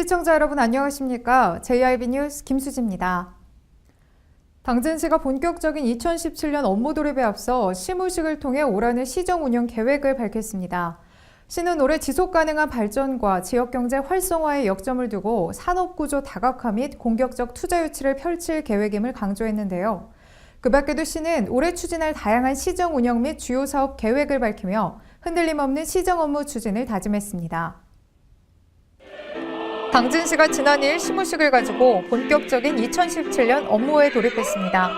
시청자 여러분 안녕하십니까? JIB 뉴스 김수지입니다. 당진시가 본격적인 2017년 업무 돌입에 앞서 시무식을 통해 올한해 시정 운영 계획을 밝혔습니다. 시는 올해 지속 가능한 발전과 지역경제 활성화에 역점을 두고 산업구조 다각화 및 공격적 투자 유치를 펼칠 계획임을 강조했는데요. 그 밖에도 시는 올해 추진할 다양한 시정 운영 및 주요 사업 계획을 밝히며 흔들림 없는 시정 업무 추진을 다짐했습니다. 당진시가 지난 2일 시무식을 가지고 본격적인 2017년 업무에 돌입했습니다.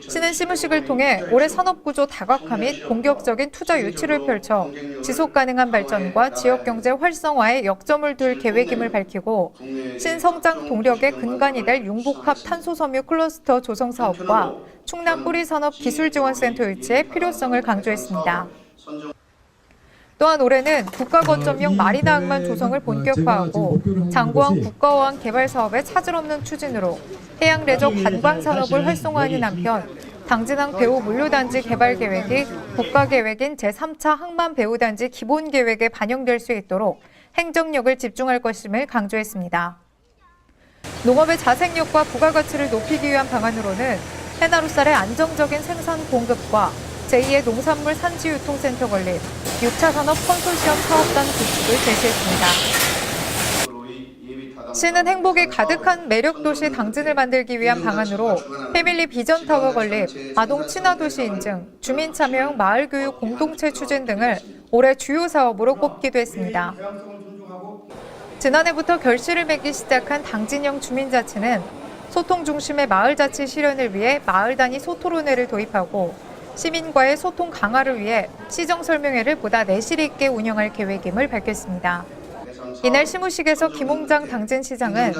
시는 시무식을 통해 올해 산업구조 다각화 및 공격적인 투자 유치를 펼쳐 지속 가능한 발전과 지역경제 활성화에 역점을 둘 계획임을 밝히고 신성장 동력의 근간이 될 융복합 탄소섬유 클러스터 조성 사업과 충남 뿌리산업기술지원센터 유치의 필요성을 강조했습니다. 또한 올해는 국가거점형 마리나 항만 조성을 본격화하고 장구항 국가어항 개발 사업의 차질 없는 추진으로 해양 레저 관광 산업을 활성화하는 한편 당진항 배후 물류단지 개발 계획이 국가계획인 제3차 항만 배후단지 기본계획에 반영될 수 있도록 행정력을 집중할 것임을 강조했습니다. 농업의 자생력과 부가가치를 높이기 위한 방안으로는 해나루쌀의 안정적인 생산 공급과 제2의 농산물 산지유통센터 건립, 6차 산업 컨소시엄 사업단 구축을 제시했습니다. 시는 행복이 가득한 매력도시 당진을 만들기 위한 방안으로 패밀리 비전타워 건립, 아동 친화도시 인증, 주민참여형 마을교육 공동체 추진 등을 올해 주요 사업으로 꼽기도 했습니다. 지난해부터 결실을 맺기 시작한 당진형 주민자치는 소통 중심의 마을자치 실현을 위해 마을 단위 소토론회를 도입하고 시민과의 소통 강화를 위해 시정설명회를 보다 내실 있게 운영할 계획임을 밝혔습니다. 이날 시무식에서 김홍장 당진시장은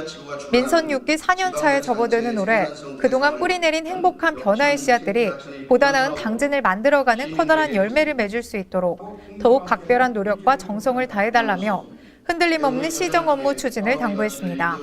민선 6기 4년차에 접어드는 올해 그동안 뿌리내린 행복한 변화의 씨앗들이 보다 나은 당진을 만들어가는 커다란 열매를 맺을 수 있도록 더욱 각별한 노력과 정성을 다해달라며 흔들림 없는 시정 업무 추진을 당부했습니다.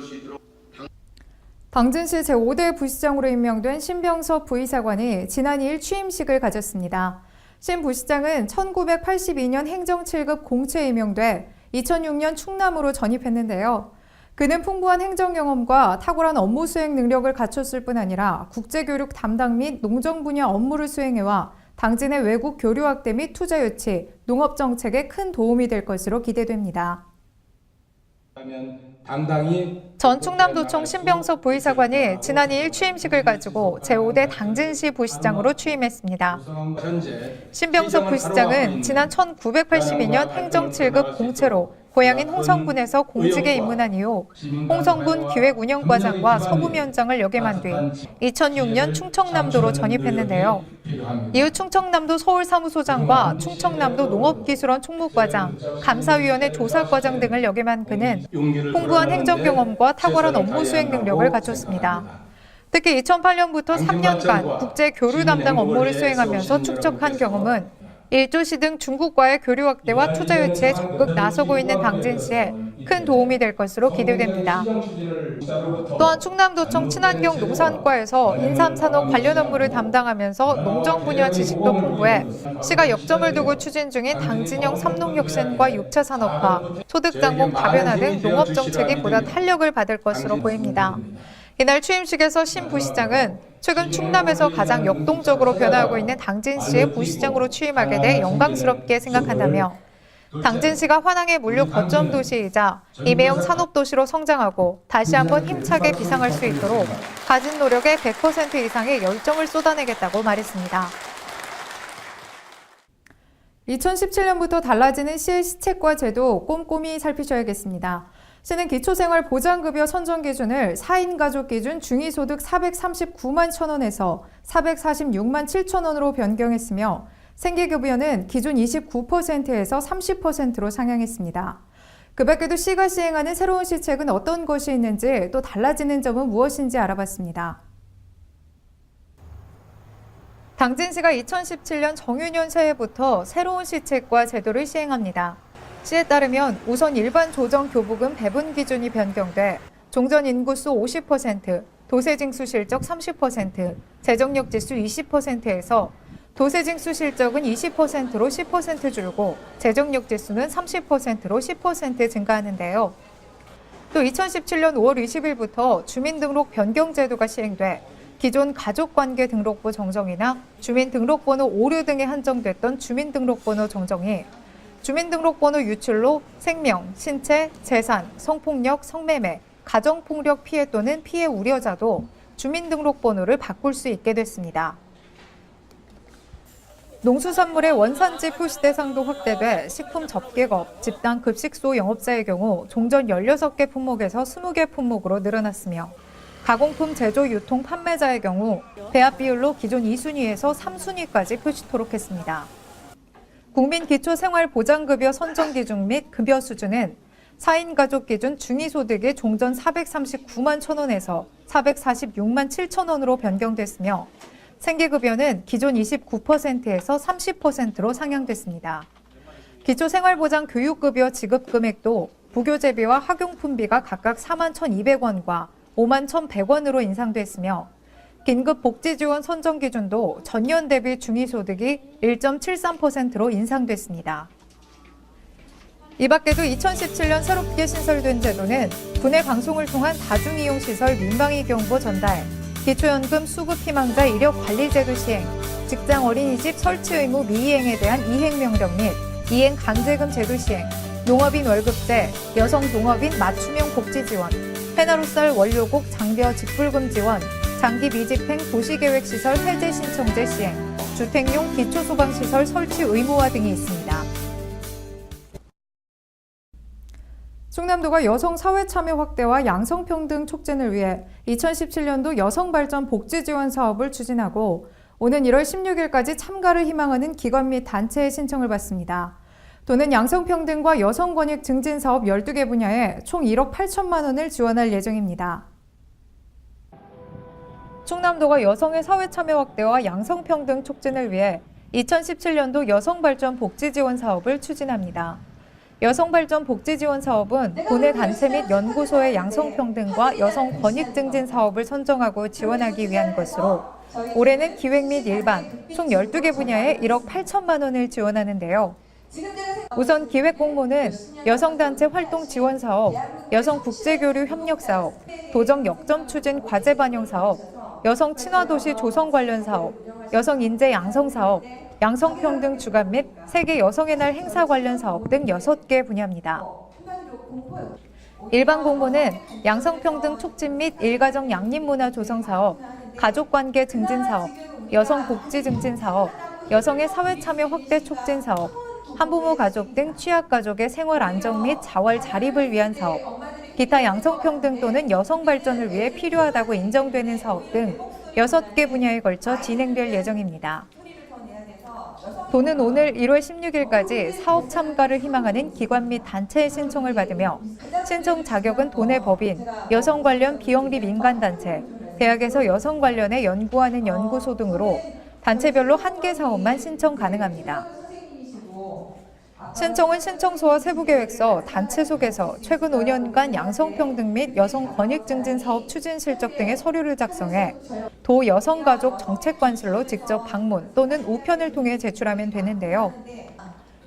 당진시 제5대 부시장으로 임명된 신병섭 부의사관이 지난 2일 취임식을 가졌습니다. 신 부시장은 1982년 행정 7급 공채에 임명돼 2006년 충남으로 전입했는데요. 그는 풍부한 행정 경험과 탁월한 업무 수행 능력을 갖췄을 뿐 아니라 국제교육 담당 및 농정 분야 업무를 수행해와 당진의 외국 교류 확대 및 투자 유치, 농업 정책에 큰 도움이 될 것으로 기대됩니다. 전 충남도청 신병섭 부의사관이 지난 2일 취임식을 가지고 제5대 당진시 부시장으로 취임했습니다. 신병섭 부시장은 지난 1982년 행정 7급 공채로 고향인 홍성군에서 공직에 입문한 이후 홍성군 기획운영과장과 서부위원장을 역임한 뒤 2006년 충청남도로 전입했는데요. 이후 충청남도 서울사무소장과 충청남도 농업기술원 총무과장, 감사위원회 조사과장 등을 역임한 그는 풍부한 행정 경험과 탁월한 업무 수행 능력을 갖췄습니다. 특히 2008년부터 3년간 국제 교류 담당 업무를 수행하면서 축적한 경험은 일조시 등 중국과의 교류 확대와 투자 유치에 적극 나서고 있는 당진시에 큰 도움이 될 것으로 기대됩니다. 또한 충남도청 친환경 농산과에서 인삼산업 관련 업무를 담당하면서 농정 분야 지식도 풍부해 시가 역점을 두고 추진 중인 당진형 삼농혁신과 6차 산업화, 소득장목 다변화 등 농업 정책이 보다 탄력을 받을 것으로 보입니다. 이날 취임식에서 신 부시장은 최근 충남에서 가장 역동적으로 변화하고 있는 당진시의 부시장으로 취임하게 돼 영광스럽게 생각한다며 당진시가 환항의 물류 거점 도시이자 임해형 산업도시로 성장하고 다시 한번 힘차게 비상할 수 있도록 가진 노력의 100% 이상의 열정을 쏟아내겠다고 말했습니다. 2017년부터 달라지는 시의 시책과 제도 꼼꼼히 살피셔야겠습니다. 시는 기초생활보장급여 선정 기준을 4인 가족 기준 중위소득 439만 1,000원에서 446만 7,000원으로 변경했으며 생계급여는 기존 29%에서 30%로 상향했습니다. 그 밖에도 시가 시행하는 새로운 시책은 어떤 것이 있는지 또 달라지는 점은 무엇인지 알아봤습니다. 당진시가 2017년 정유년 새해부터 새로운 시책과 제도를 시행합니다. 시에 따르면 우선 일반 조정 교부금 배분 기준이 변경돼 종전 인구수 50%, 도세징수 실적 30%, 재정력 지수 20%에서 도세징수 실적은 20%로 10% 줄고 재정력 지수는 30%로 10% 증가하는데요. 또 2017년 5월 20일부터 주민등록 변경 제도가 시행돼 기존 가족관계 등록부 정정이나 주민등록번호 오류 등에 한정됐던 주민등록번호 정정이 주민등록번호 유출로 생명, 신체, 재산, 성폭력, 성매매, 가정폭력 피해 또는 피해 우려자도 주민등록번호를 바꿀 수 있게 됐습니다. 농수산물의 원산지 표시 대상도 확대돼 식품 접객업, 집단 급식소 영업자의 경우 종전 16개 품목에서 20개 품목으로 늘어났으며 가공품 제조, 유통, 판매자의 경우 배합 비율로 기존 2순위에서 3순위까지 표시토록 했습니다. 국민기초생활보장급여 선정 기준 및 급여 수준은 4인 가족 기준 중위소득이 종전 439만 1,000원에서 446만 7,000원으로 변경됐으며 생계급여는 기존 29%에서 30%로 상향됐습니다. 기초생활보장 교육급여 지급 금액도 부교재비와 학용품비가 각각 4만 1,200원과 5만 1,100원으로 인상됐으며 긴급복지지원 선정 기준도 전년 대비 중위소득이 1.73%로 인상됐습니다. 이 밖에도 2017년 새롭게 신설된 제도는 군의 방송을 통한 다중이용시설 민방위 경보 전달, 기초연금 수급 희망자 이력관리제도 시행, 직장 어린이집 설치 의무 미이행에 대한 이행명령 및 이행 강제금 제도 시행, 농업인 월급제, 여성 농업인 맞춤형 복지 지원, 페나로살 원료곡 장벼 직불금 지원, 장기 미집행 도시계획시설 해제 신청제 시행, 주택용 기초소방시설 설치 의무화 등이 있습니다. 충남도가 여성 사회 참여 확대와 양성평등 촉진을 위해 2017년도 여성발전 복지지원 사업을 추진하고 오는 1월 16일까지 참가를 희망하는 기관 및 단체의 신청을 받습니다. 도는 양성평등과 여성권익 증진 사업 12개 분야에 총 1억 8천만 원을 지원할 예정입니다. 충남도가 여성의 사회 참여 확대와 양성평등 촉진을 위해 2017년도 여성발전 복지지원 사업을 추진합니다. 여성발전 복지지원 사업은 도내 단체 및 연구소의 양성평등과 여성 권익 증진 사업을 선정하고 지원하기 위한 것으로 올해는 기획 및 일반 총 12개 분야에 1억 8천만 원을 지원하는데요. 우선 기획 공모는 여성단체 활동 지원 사업, 여성 국제교류 협력 사업, 도정 역점 추진 과제 반영 사업, 여성 친화도시 조성 관련 사업, 여성 인재 양성 사업, 양성평등 주간 및 세계 여성의 날 행사 관련 사업 등 6개 분야입니다. 일반 공모는 양성평등 촉진 및 일가정 양립문화 조성 사업, 가족관계 증진 사업, 여성 복지 증진 사업, 여성의 사회 참여 확대 촉진 사업, 한부모 가족 등 취약가족의 생활 안정 및 자활 자립을 위한 사업, 기타 양성평등 또는 여성 발전을 위해 필요하다고 인정되는 사업 등 6개 분야에 걸쳐 진행될 예정입니다. 도는 오늘 1월 16일까지 사업 참가를 희망하는 기관 및 단체의 신청을 받으며 신청 자격은 도내 법인, 여성 관련 비영리 민간단체, 대학에서 여성 관련해 연구하는 연구소 등으로 단체별로 1개 사업만 신청 가능합니다. 신청은 신청서와 세부계획서, 단체 속에서 최근 5년간 양성평등 및 여성 권익 증진 사업 추진 실적 등의 서류를 작성해 도 여성가족 정책관실로 직접 방문 또는 우편을 통해 제출하면 되는데요.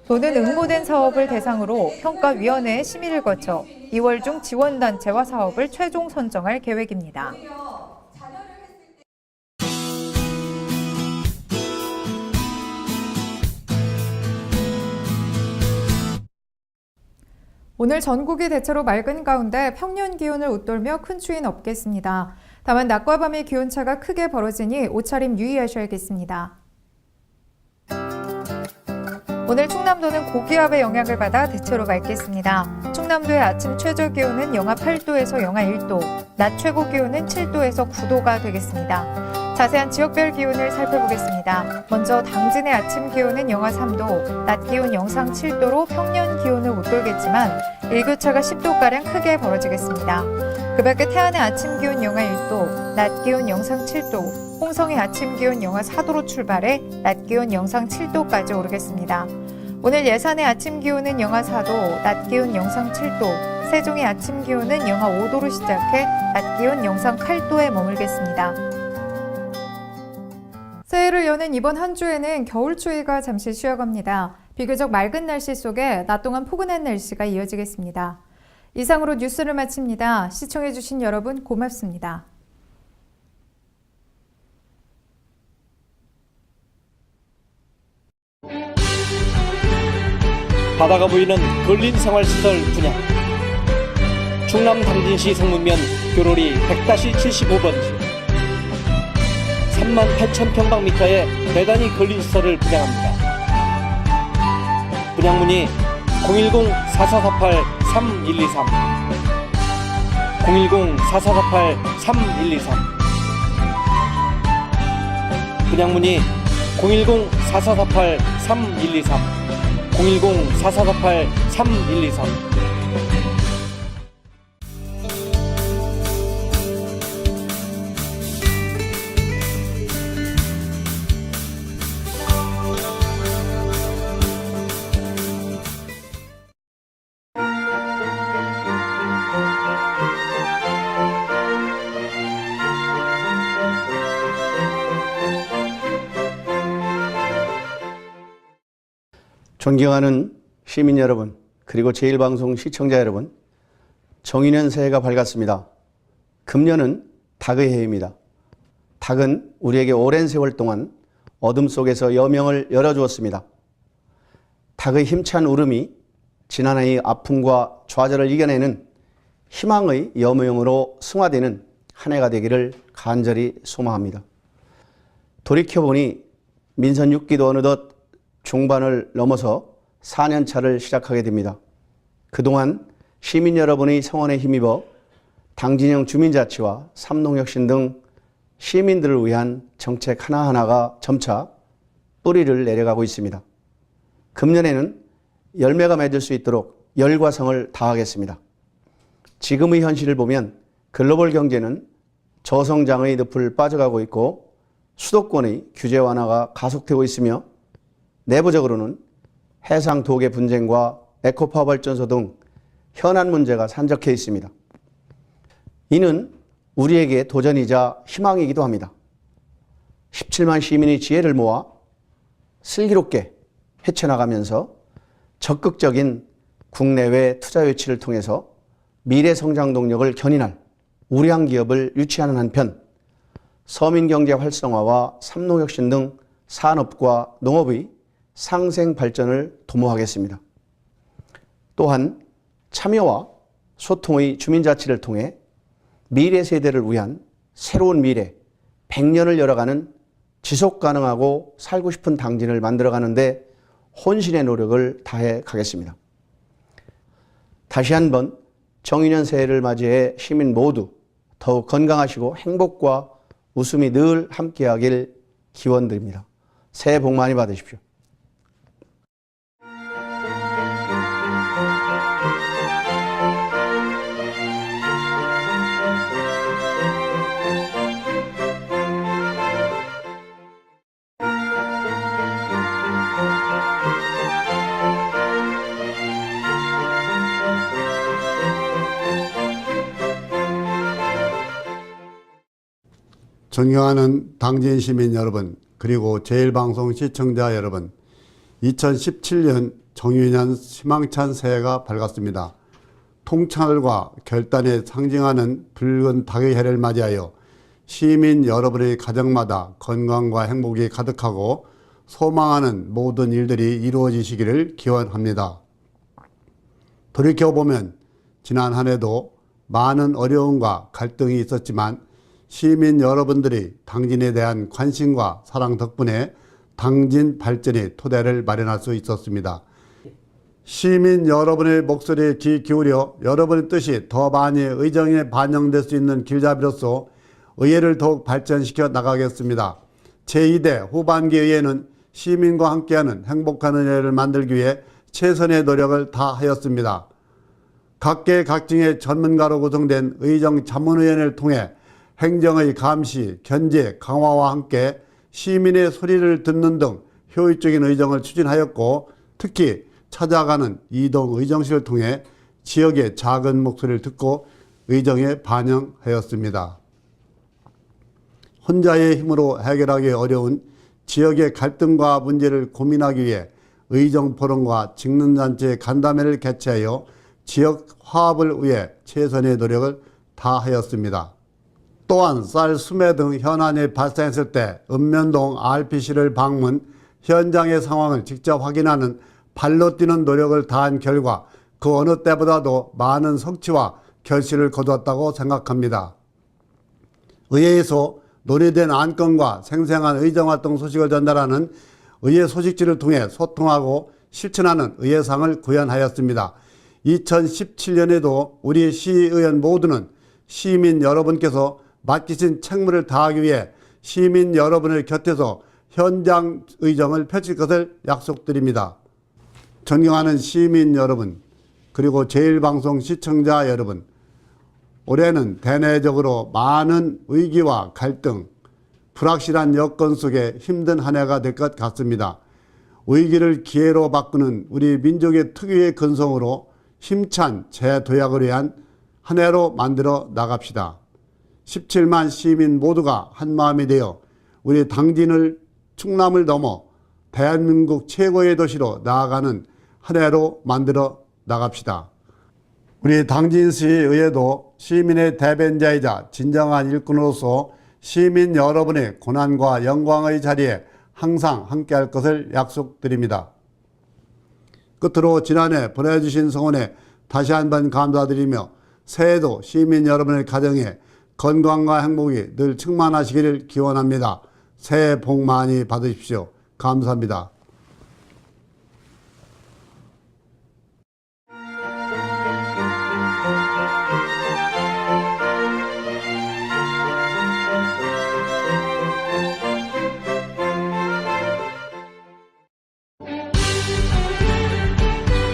도는 응모된 사업을 대상으로 평가위원회의 심의를 거쳐 2월 중 지원단체와 사업을 최종 선정할 계획입니다. 오늘 전국이 대체로 맑은 가운데 평년 기온을 웃돌며 큰 추위는 없겠습니다. 다만 낮과 밤의 기온차가 크게 벌어지니 옷차림 유의하셔야겠습니다. 오늘 충남도는 고기압의 영향을 받아 대체로 맑겠습니다. 충남도의 아침 최저 기온은 영하 8도에서 영하 1도, 낮 최고 기온은 7도에서 9도가 되겠습니다. 자세한 지역별 기온을 살펴보겠습니다. 먼저 당진의 아침 기온은 영하 3도, 낮 기온 영상 7도로 평년 기온을 웃돌겠지만 일교차가 10도가량 크게 벌어지겠습니다. 그 밖에 태안의 아침 기온 영하 1도, 낮 기온 영상 7도, 홍성의 아침 기온 영하 4도로 출발해 낮 기온 영상 7도까지 오르겠습니다. 오늘 예산의 아침 기온은 영하 4도, 낮 기온 영상 7도, 세종의 아침 기온은 영하 5도로 시작해 낮 기온 영상 8도에 머물겠습니다. 새해를 여는 이번 한 주에는 겨울추위가 잠시 쉬어갑니다. 비교적 맑은 날씨 속에 낮 동안 포근한 날씨가 이어지겠습니다. 이상으로 뉴스를 마칩니다. 시청해주신 여러분 고맙습니다. 바다가 보이는 근린 생활시설 분양. 충남 당진시 성문면 교로리 100-75번지 38,000평방미터의 대단위 근린시설을 분양합니다. 분양문의 010-4448-3123 010-4448-3123 분양문의 010-4448-3123 010-4448-3123 존경하는 시민 여러분, 그리고 제1방송 시청자 여러분, 정인년 새해가 밝았습니다. 금년은 닭의 해입니다. 닭은 우리에게 오랜 세월 동안 어둠 속에서 여명을 열어주었습니다. 닭의 힘찬 울음이 지난해의 아픔과 좌절을 이겨내는 희망의 여명으로 승화되는 한 해가 되기를 간절히 소망합니다. 돌이켜보니 민선 6기도 어느덧 중반을 넘어서 4년차를 시작하게 됩니다. 그동안 시민 여러분의 성원에 힘입어 당진형 주민자치와 삼농혁신 등 시민들을 위한 정책 하나하나가 점차 뿌리를 내려가고 있습니다. 금년에는 열매가 맺을 수 있도록 열과 성을 다하겠습니다. 지금의 현실을 보면 글로벌 경제는 저성장의 늪을 빠져가고 있고 수도권의 규제 완화가 가속되고 있으며 내부적으로는 해상 도계 분쟁과 에코파워 발전소 등 현안 문제가 산적해 있습니다. 이는 우리에게 도전이자 희망이기도 합니다. 17만 시민의 지혜를 모아 슬기롭게 헤쳐나가면서 적극적인 국내외 투자 유치를 통해서 미래 성장 동력을 견인할 우량 기업을 유치하는 한편 서민경제 활성화와 삼농혁신 등 산업과 농업의 상생 발전을 도모하겠습니다. 또한 참여와 소통의 주민자치를 통해 미래 세대를 위한 새로운 미래, 100년을 열어가는 지속가능하고 살고 싶은 당진을 만들어가는데 혼신의 노력을 다해 가겠습니다. 다시 한번 정인년 새해를 맞이해 시민 모두 더욱 건강하시고 행복과 웃음이 늘 함께하길 기원드립니다. 새해 복 많이 받으십시오. 존경하는 당진 시민 여러분, 그리고 제1방송 시청자 여러분, 2017년 정유년 희망찬 새해가 밝았습니다. 통찰과 결단에 상징하는 붉은 닭의 해를 맞이하여 시민 여러분의 가정마다 건강과 행복이 가득하고 소망하는 모든 일들이 이루어지시기를 기원합니다. 돌이켜보면 지난 한 해도 많은 어려움과 갈등이 있었지만 시민 여러분들이 당진에 대한 관심과 사랑 덕분에 당진 발전의 토대를 마련할 수 있었습니다. 시민 여러분의 목소리에 귀 기울여 여러분의 뜻이 더 많이 의정에 반영될 수 있는 길잡이로서 의회를 더욱 발전시켜 나가겠습니다. 제2대 후반기 의회는 시민과 함께하는 행복한 의회를 만들기 위해 최선의 노력을 다하였습니다. 각계 각층의 전문가로 구성된 의정자문위원회를 통해 행정의 감시, 견제, 강화와 함께 시민의 소리를 듣는 등 효율적인 의정을 추진하였고, 특히 찾아가는 이동 의정실을 통해 지역의 작은 목소리를 듣고 의정에 반영하였습니다. 혼자의 힘으로 해결하기 어려운 지역의 갈등과 문제를 고민하기 위해 의정포럼과 직능단체의 간담회를 개최하여 지역 화합을 위해 최선의 노력을 다하였습니다. 또한 쌀, 수매 등 현안이 발생했을 때 읍면동 RPC를 방문, 현장의 상황을 직접 확인하는 발로 뛰는 노력을 다한 결과 그 어느 때보다도 많은 성취와 결실을 거두었다고 생각합니다. 의회에서 논의된 안건과 생생한 의정활동 소식을 전달하는 의회 소식지를 통해 소통하고 실천하는 의회상을 구현하였습니다. 2017년에도 우리 시의원 모두는 시민 여러분께서 맡기신 책무를 다하기 위해 시민 여러분의 곁에서 현장 의정을 펼칠 것을 약속드립니다. 존경하는 시민 여러분, 그리고 제1방송 시청자 여러분, 올해는 대내적으로 많은 위기와 갈등, 불확실한 여건 속에 힘든 한 해가 될 것 같습니다. 위기를 기회로 바꾸는 우리 민족의 특유의 근성으로 힘찬 재도약을 위한 한 해로 만들어 나갑시다. 17만 시민 모두가 한마음이 되어 우리 당진을 충남을 넘어 대한민국 최고의 도시로 나아가는 한 해로 만들어 나갑시다. 우리 당진시의회도 시민의 대변자이자 진정한 일꾼으로서 시민 여러분의 고난과 영광의 자리에 항상 함께할 것을 약속드립니다. 끝으로 지난해 보내주신 성원에 다시 한번 감사드리며 새해도 시민 여러분의 가정에 건강과 행복이 늘 충만하시기를 기원합니다. 새해 복 많이 받으십시오. 감사합니다.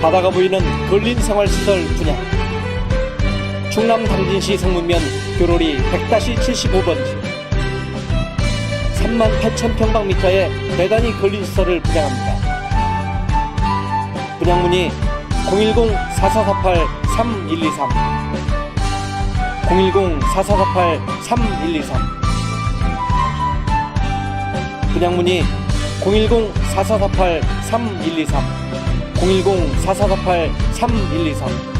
바다가 보이는 근린 생활시설 분양. 충남 당진시 성문면 교로리 100-75번지 38,000평방미터의 대단히 근린 시설을 분양합니다. 분양 문의 010-4448-3123 010-4448-3123 분양 문의 010-4448-3123 010-4448-3123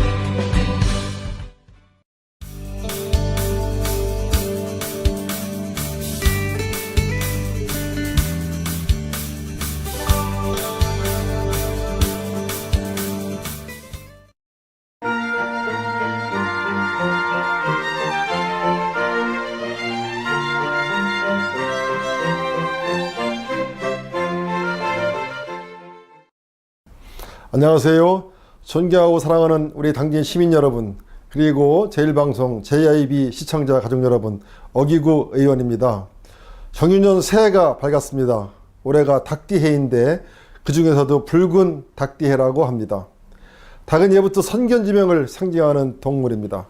안녕하세요. 존경하고 사랑하는 우리 당진 시민 여러분, 그리고 제1방송 JIB 시청자 가족 여러분, 어기구 의원입니다. 정유년 새해가 밝았습니다. 올해가 닭띠해인데 그 중에서도 붉은 닭띠해라고 합니다. 닭은 예부터 선견지명을 상징하는 동물입니다.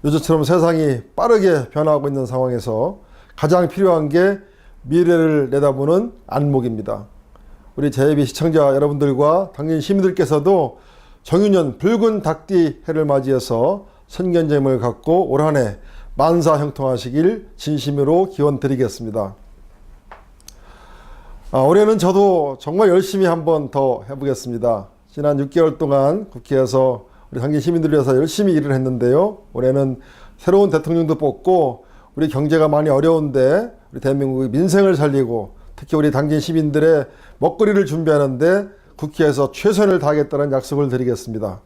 요즘처럼 세상이 빠르게 변화하고 있는 상황에서 가장 필요한 게 미래를 내다보는 안목입니다. 우리 JIB 시청자 여러분들과 당진 시민들께서도 정유년 붉은 닭띠 해를 맞이해서 선견점을 갖고 올 한 해 만사 형통하시길 진심으로 기원 드리겠습니다. 올해는 저도 정말 열심히 한번 더 해보겠습니다. 지난 6개월 동안 국회에서 우리 당진 시민들을 위해서 열심히 일을 했는데요. 올해는 새로운 대통령도 뽑고 우리 경제가 많이 어려운데 우리 대한민국의 민생을 살리고 특히 우리 당진 시민들의 먹거리를 준비하는데 국회에서 최선을 다하겠다는 약속을 드리겠습니다.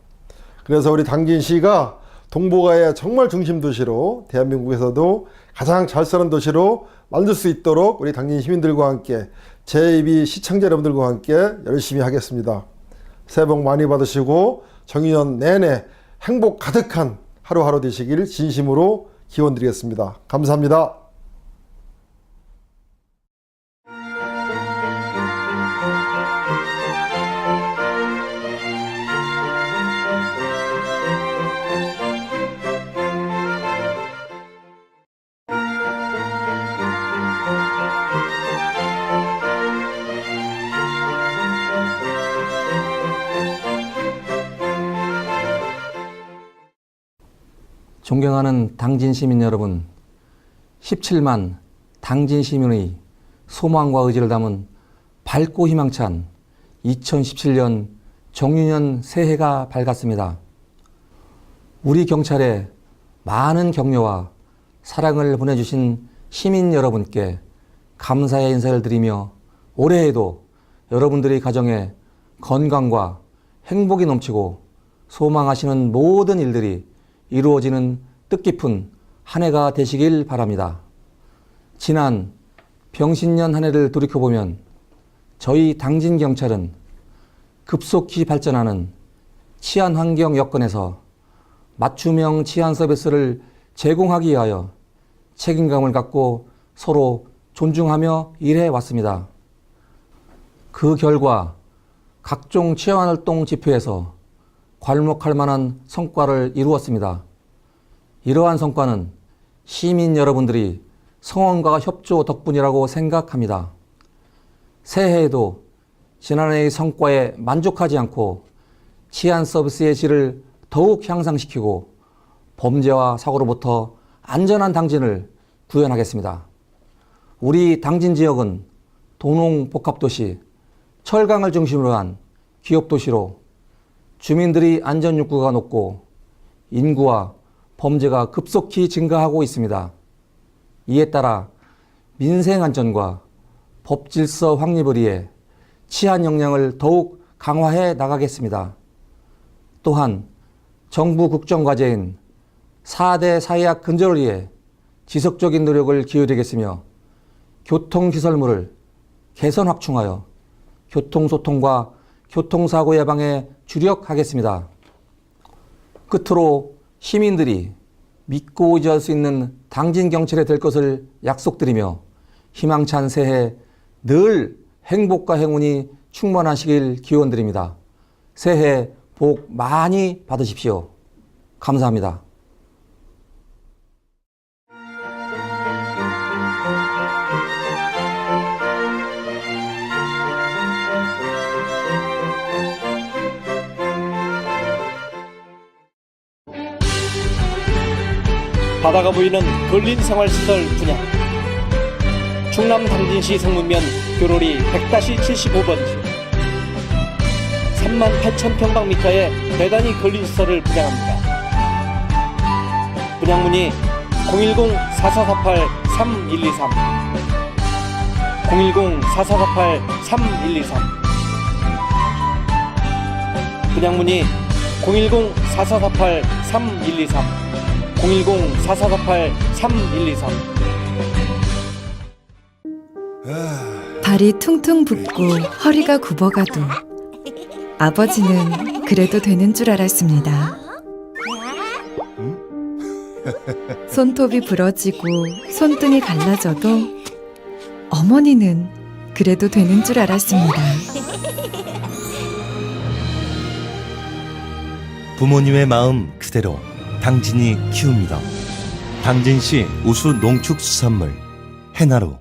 그래서 우리 당진시가 동북아의 정말 중심 도시로 대한민국에서도 가장 잘 사는 도시로 만들 수 있도록 우리 당진 시민들과 함께 JIB 시청자 여러분들과 함께 열심히 하겠습니다. 새해 복 많이 받으시고 정유년 내내 행복 가득한 하루하루 되시길 진심으로 기원 드리겠습니다. 감사합니다. 존경하는 당진 시민 여러분, 17만 당진 시민의 소망과 의지를 담은 밝고 희망찬 2017년 정유년 새해가 밝았습니다. 우리 경찰에 많은 격려와 사랑을 보내주신 시민 여러분께 감사의 인사를 드리며 올해에도 여러분들의 가정에 건강과 행복이 넘치고 소망하시는 모든 일들이 이루어지는 뜻깊은 한 해가 되시길 바랍니다. 지난 병신년 한 해를 돌이켜보면 저희 당진경찰은 급속히 발전하는 치안환경 여건에서 맞춤형 치안 서비스를 제공하기 위하여 책임감을 갖고 서로 존중하며 일해왔습니다. 그 결과 각종 치안활동 지표에서 괄목할 만한 성과를 이루었습니다. 이러한 성과는 시민 여러분들이 성원과 협조 덕분이라고 생각합니다. 새해에도 지난해의 성과에 만족하지 않고 치안 서비스의 질을 더욱 향상시키고 범죄와 사고로부터 안전한 당진을 구현하겠습니다. 우리 당진 지역은 동농복합도시, 철강을 중심으로 한 기업도시로 주민들이 안전 욕구가 높고 인구와 범죄가 급속히 증가하고 있습니다. 이에 따라 민생 안전과 법 질서 확립을 위해 치안 역량을 더욱 강화해 나가겠습니다. 또한 정부 국정과제인 4대 사회학 근절을 위해 지속적인 노력을 기울이겠으며 교통시설물을 개선 확충하여 교통소통과 교통사고 예방에 주력하겠습니다. 끝으로 시민들이 믿고 의지할 수 있는 당진경찰이 될 것을 약속드리며 희망찬 새해 늘 행복과 행운이 충만하시길 기원드립니다. 새해 복 많이 받으십시오. 감사합니다. 바다가 보이는 근린생활시설 분양. 충남 당진시 성문면 교로리 100-75번지 38,000평방미터의 대단위 근린시설을 분양합니다. 분양문의 010-4448-3123 010-4448-3123 분양문의 010-4448-3123 010-4448-3123 발이 퉁퉁 붓고 허리가 굽어가도 아버지는 그래도 되는 줄 알았습니다. 손톱이 부러지고 손등이 갈라져도 어머니는 그래도 되는 줄 알았습니다. 부모님의 마음 그대로 당진이 키웁니다. 당진시 우수 농축수산물 해나루.